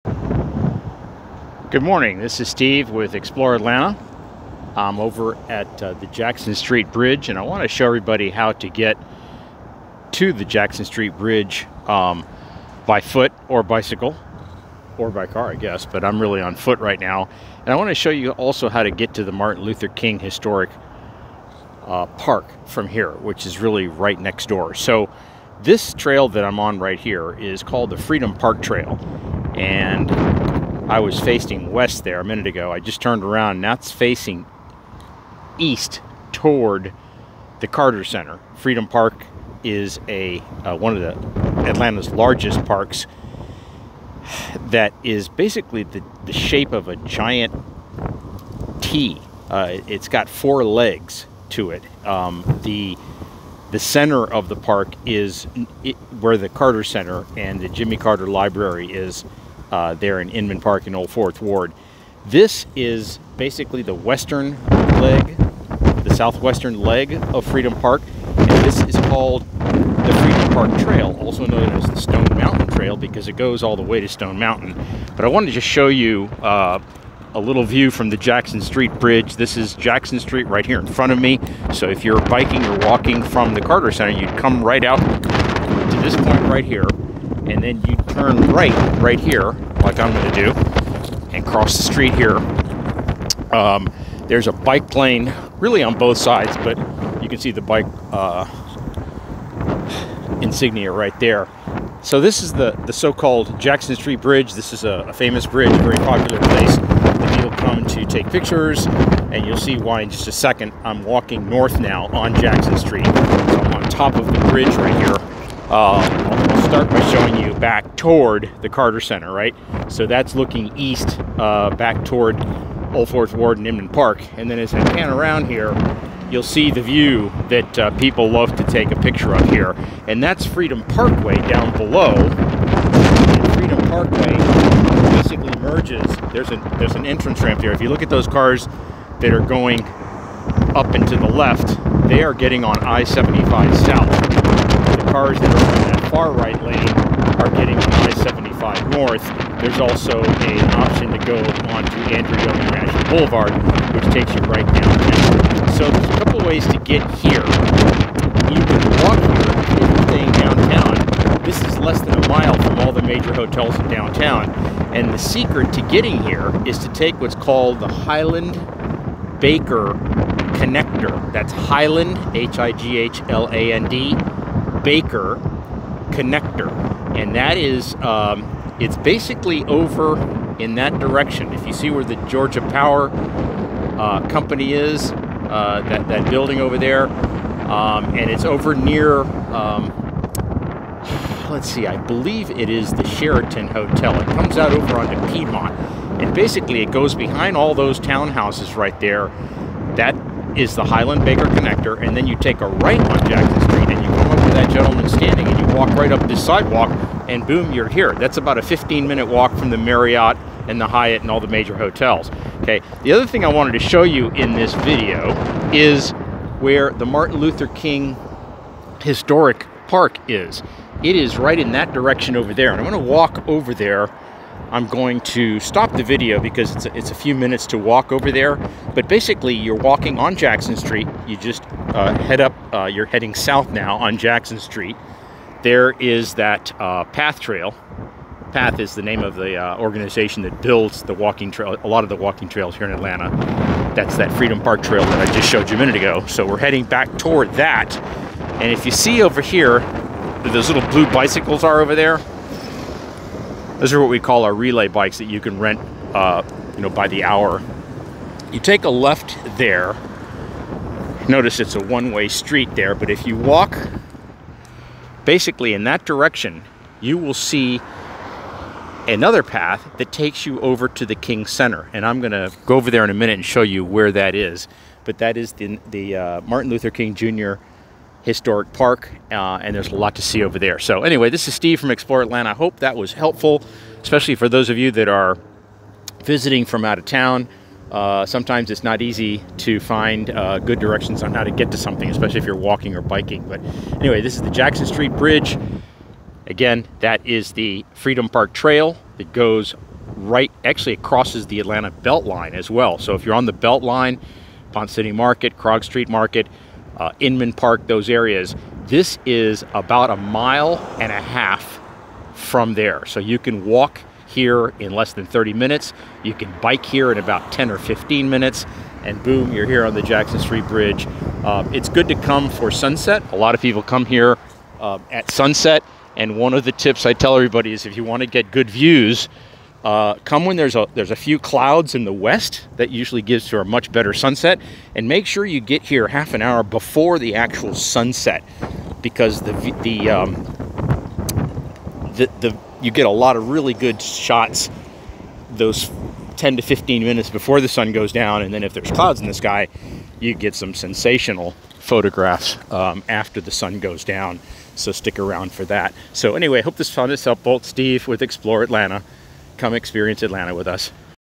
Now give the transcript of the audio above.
Good morning, this is Steve with Explore Atlanta. I'm over at the Jackson Street Bridge, and I want to show everybody how to get to the Jackson Street Bridge by foot or bicycle, or by car I guess, but I'm really on foot right now. And I want to show you also how to get to the Martin Luther King Historic Park from here, which is really right next door. So this trail that I'm on right here is called the Freedom Park Trail, and I was facing west there a minute ago. I just turned around. Now it's facing east toward the Carter Center. Freedom Park is one of the Atlanta's largest parks that is basically the shape of a giant T. It's got 4 legs to it. The center of the park is where the Carter Center and the Jimmy Carter Library is. There in Inman Park in Old Fourth Ward. This is basically the western leg, the southwestern leg of Freedom Park, and this is called the Freedom Park Trail, also known as the Stone Mountain Trail because it goes all the way to Stone Mountain. But I wanted to just show you a little view from the Jackson Street Bridge. This is Jackson Street right here in front of me. So if you're biking or walking from the Carter Center, you'd come right out to this point right here, and then you turn right here, like I'm going to do, and cross the street here. There's a bike lane really on both sides, but you can see the bike insignia right there. So this is the so-called Jackson Street Bridge. This is a famous bridge, a very popular place that people come to take pictures, and you'll see why in just a second. I'm walking north now on Jackson Street. So I'm on top of the bridge right here. I'll start by showing you back toward the Carter Center, right? So that's looking east, back toward Old Fourth Ward and Inman Park. And then as I pan around here, you'll see the view that people love to take a picture of here. And that's Freedom Parkway down below. And Freedom Parkway basically merges. There's an entrance ramp there. If you look at those cars that are going up and to the left, they are getting on I-75 south. Cars that are in that far right lane are getting on I-75 north. There's also an option to go onto Andrew W. National Boulevard, which takes you right downtown. So there's a couple ways to get here. You can walk here if you're staying downtown. This is less than a mile from all the major hotels in downtown. And the secret to getting here is to take what's called the Highland Baker Connector. That's Highland, H-I-G-H-L-A-N-D, Baker Connector, and that is it's basically over in that direction. If you see where the Georgia Power Company is, that building over there, and it's over near let's see, I believe it is the Sheraton Hotel. It comes out over onto Piedmont, and basically it goes behind all those townhouses right there. That is the Highland Baker Connector, and then you take a right on Jackson Street and you come up to that gentleman standing and you walk right up this sidewalk, and boom, you're here. That's about a 15-minute walk from the Marriott and the Hyatt and all the major hotels. Okay, the other thing I wanted to show you in this video is where the Martin Luther King Historic Park is. It is right in that direction over there, and I'm going to walk over there. I'm going to stop the video because it's a few minutes to walk over there. But basically, you're walking on Jackson Street. You just head up. You're heading south now on Jackson Street. There is that Path Trail. Path is the name of the organization that builds the walking trail, a lot of the walking trails here in Atlanta. That's that Freedom Park Trail that I just showed you a minute ago. So we're heading back toward that. And if you see over here, those little blue bicycles are over there. Those are what we call our relay bikes that you can rent, by the hour. You take a left there. Notice it's a one-way street there, but if you walk basically in that direction, you will see another path that takes you over to the King Center. And I'm going to go over there in a minute and show you where that is. But that is the Martin Luther King Jr. Historic Park, and there's a lot to see over there. So anyway, this is Steve from Explore Atlanta. I hope that was helpful, especially for those of you that are visiting from out of town. Sometimes it's not easy to find good directions on how to get to something, especially if you're walking or biking. But anyway, this is the Jackson Street Bridge. Again, that is the Freedom Park Trail that goes right, actually it crosses the Atlanta Beltline as well. So if you're on the Beltline, Pont City Market, Krog Street Market, Inman Park, those areas, this is about 1.5 miles from there. So you can walk here in less than 30 minutes. You can bike here in about 10 or 15 minutes, and boom, you're here on the Jackson Street Bridge. It's good to come for sunset. A lot of people come here at sunset, and one of the tips I tell everybody is if you want to get good views, come when there's a few clouds in the west. That usually gives to a much better sunset, and make sure you get here half an hour before the actual sunset, because you get a lot of really good shots those 10 to 15 minutes before the sun goes down, and then if there's clouds in the sky, you get some sensational photographs after the sun goes down. So stick around for that. So anyway, hope this found this helpful. Steve with Explore Atlanta. Come experience Atlanta with us.